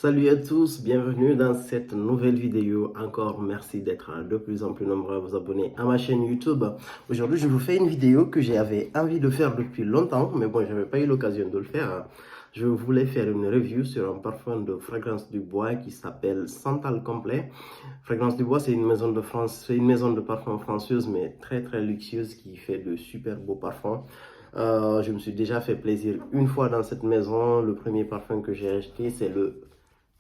Salut à tous, bienvenue dans cette nouvelle vidéo. Encore merci d'être de plus en plus nombreux à vous abonner à ma chaîne YouTube. Aujourd'hui, je vous fais une vidéo que j'avais envie de faire depuis longtemps, mais bon, je n'avais pas eu l'occasion de le faire. Je voulais faire une review sur un parfum de Fragrance du Bois qui s'appelle Santal Complet. Fragrance du Bois, c'est une maison de France, c'est une maison de parfum française, mais très très luxueuse qui fait de super beaux parfums. Je me suis déjà fait plaisir une fois dans cette maison. Le premier parfum que j'ai acheté, c'est le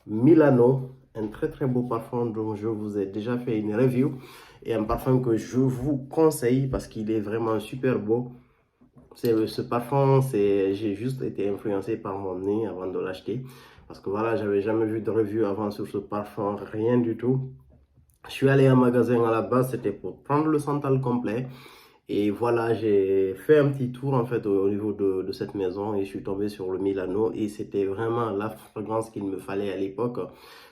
Milano, un très très beau parfum dont je vous ai déjà fait une review et un parfum que je vous conseille parce qu'il est vraiment super beau. Ce parfum, j'ai juste été influencé par mon nez avant de l'acheter parce que voilà, j'avais jamais vu de review avant sur ce parfum, rien du tout. Je suis allé en magasin à la base, c'était pour prendre le Santal complet. Et voilà, j'ai fait un petit tour en fait au niveau de cette maison et je suis tombé sur le Milano et c'était vraiment la fragrance qu'il me fallait à l'époque.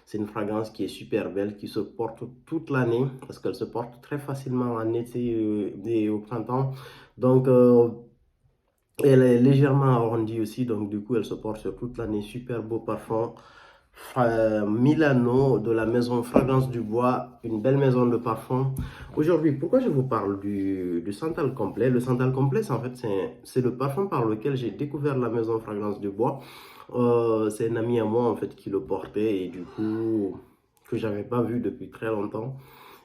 C'est une fragrance qui est super belle, qui se porte toute l'année parce qu'elle se porte très facilement en été et au printemps. Donc, elle est légèrement arrondie aussi, donc du coup, elle se porte sur toute l'année. Super beau parfum. Milano de la maison Fragrance du Bois, une belle maison de parfum. Aujourd'hui, pourquoi je vous parle du Santal Complet? Le Santal Complet, en fait, c'est le parfum par lequel j'ai découvert la maison Fragrance du Bois. C'est un ami à moi, en fait, qui le portait et du coup, que j'avais pas vu depuis très longtemps.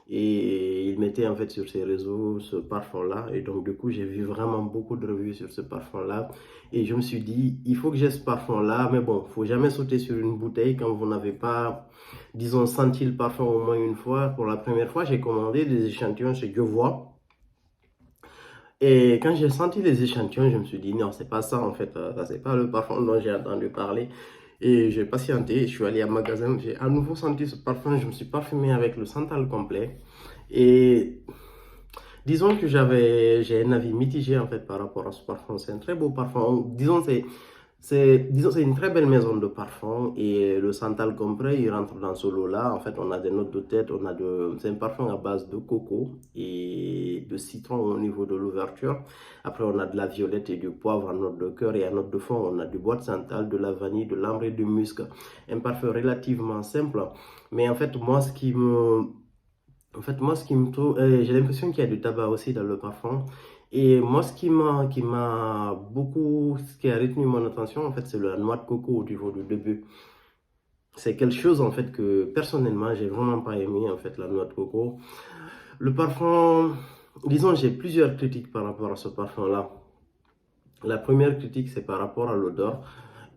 Et il mettait en fait sur ses réseaux ce parfum-là. Et donc, du coup, j'ai vu vraiment beaucoup de revues sur ce parfum-là. Et je me suis dit, il faut que j'ai ce parfum-là. Mais bon, il ne faut jamais sauter sur une bouteille quand vous n'avez pas, disons, senti le parfum au moins une fois. Pour la première fois, j'ai commandé des échantillons chez Guevois. Et quand j'ai senti les échantillons, je me suis dit, non, c'est pas ça en fait. Ça, c'est pas le parfum dont j'ai entendu parler. Et j'ai patienté, je suis allé à magasin, j'ai à nouveau senti ce parfum. Je me suis parfumé avec le Santal complet. Et disons que j'ai un avis mitigé en fait par rapport à ce parfum. C'est un très beau parfum. Disons, c'est une très belle maison de parfum et le Santal Complet, il rentre dans ce lot-là. En fait, on a des notes de tête, c'est un parfum à base de coco et de citron au niveau de l'ouverture. Après, on a de la violette et du poivre en note de cœur et en note de fond, on a du bois de santal, de la vanille, de l'ambre et du musc. Un parfum relativement simple. Mais en fait, moi, ce qui me trouve, j'ai l'impression qu'il y a du tabac aussi dans le parfum. Et moi, ce qui a retenu mon attention, en fait, c'est la noix de coco au niveau du début. C'est quelque chose, en fait, que personnellement, j'ai vraiment pas aimé, en fait, la noix de coco. Le parfum, disons, j'ai plusieurs critiques par rapport à ce parfum-là. La première critique, c'est par rapport à l'odeur.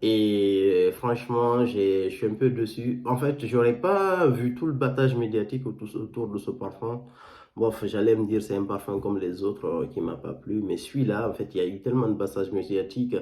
Et franchement, je suis un peu dessus. En fait, j'aurais pas vu tout le battage médiatique autour de ce parfum. Bon, j'allais me dire c'est un parfum comme les autres qui m'a pas plu. Mais celui-là, en fait, il y a eu tellement de battage médiatique.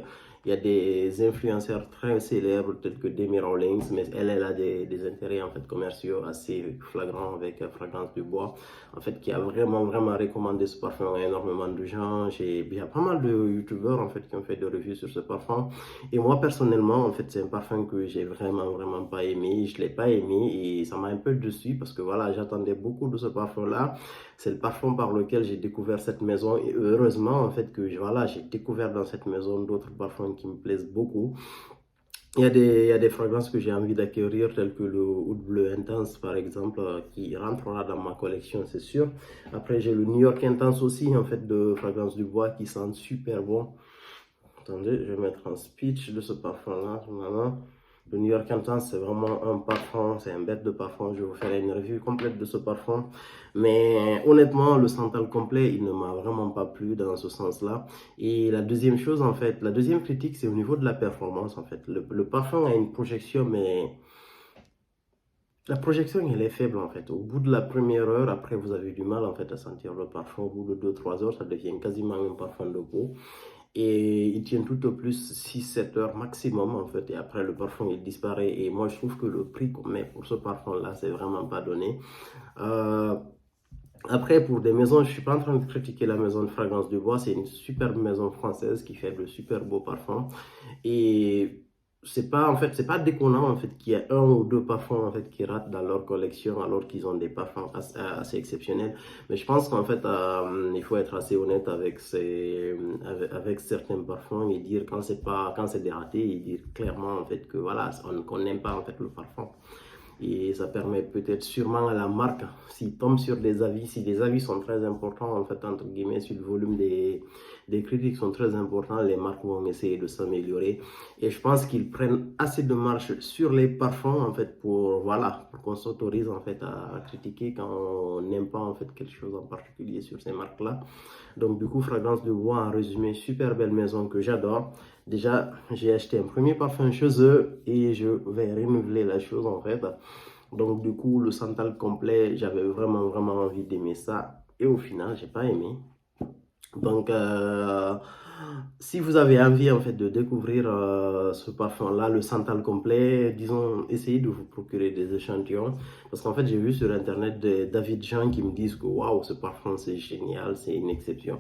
Il y a des influenceurs très célèbres tels que Demi Rawlings, mais elle a des intérêts en fait commerciaux assez flagrants avec Fragrance du Bois, en fait, qui a vraiment vraiment recommandé ce parfum à énormément de gens. Il y a pas mal de youtubeurs en fait qui ont fait des revues sur ce parfum. Et moi, personnellement, en fait, c'est un parfum que j'ai vraiment, vraiment pas aimé. Je l'ai pas aimé et ça m'a un peu déçu parce que voilà, j'attendais beaucoup de ce parfum-là. C'est le parfum par lequel j'ai découvert cette maison et heureusement, en fait, voilà, j'ai découvert dans cette maison d'autres parfums qui me plaisent beaucoup. Il y a des fragrances que j'ai envie d'acquérir, telles que le Oud Bleu Intense, par exemple, qui rentrera dans ma collection, c'est sûr. Après, j'ai le New York Intense aussi, en fait, de Fragrance du Bois, qui sent super bon. Attendez, je vais mettre un speech de ce parfum-là. Voilà. Le New York Intense, c'est vraiment un parfum, c'est un bête de parfum. Je vais vous faire une revue complète de ce parfum. Mais honnêtement, le Santal complet, il ne m'a vraiment pas plu dans ce sens-là. Et la deuxième chose, en fait, la deuxième critique, c'est au niveau de la performance, en fait. Le parfum a une projection, mais la projection, elle est faible, en fait. Au bout de la première heure, après, vous avez du mal, en fait, à sentir le parfum. Au bout de 2 3 heures, ça devient quasiment un parfum de peau. Et il tient tout au plus 6 7 heures maximum en fait. Et après le parfum il disparaît. Et moi je trouve que le prix qu'on met pour ce parfum là c'est vraiment pas donné. Euh, Après pour des maisons, je suis pas en train de critiquer la maison de Fragrance du Bois. C'est une superbe maison française qui fait de super beaux parfums. Et c'est pas en fait c'est pas déconnant en fait qu'il y ait un ou deux parfums en fait qui ratent dans leur collection alors qu'ils ont des parfums assez exceptionnels. Mais je pense qu'en fait il faut être assez honnête avec certains parfums et dire quand c'est des ratés et dire clairement en fait que voilà qu'on n'aime pas en fait le parfum. Et ça permet peut-être sûrement à la marque, s'ils tombent sur des avis, si les avis sont très importants, en fait, entre guillemets, sur le volume des critiques sont très importants, les marques vont essayer de s'améliorer. Et je pense qu'ils prennent assez de marche sur les parfums, en fait, voilà, pour qu'on s'autorise, en fait, à critiquer quand on n'aime pas, en fait, quelque chose en particulier sur ces marques-là. Donc, du coup, Fragrance de Bois, en résumé, super belle maison que j'adore. Déjà, j'ai acheté un premier parfum chez eux et je vais renouveler la chose en fait. Donc, du coup, le Santal complet, j'avais vraiment envie d'aimer ça. Et au final, j'ai pas aimé. Donc, si vous avez envie en fait de découvrir ce parfum-là, le Santal complet, disons, essayez de vous procurer des échantillons. Parce qu'en fait, j'ai vu sur Internet David Jean qui me disent que waouh, ce parfum c'est génial, c'est une exception.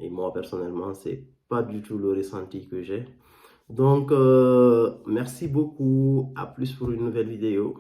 Et moi, personnellement, c'est pas du tout le ressenti que j'ai. Donc, merci beaucoup. À plus pour une nouvelle vidéo.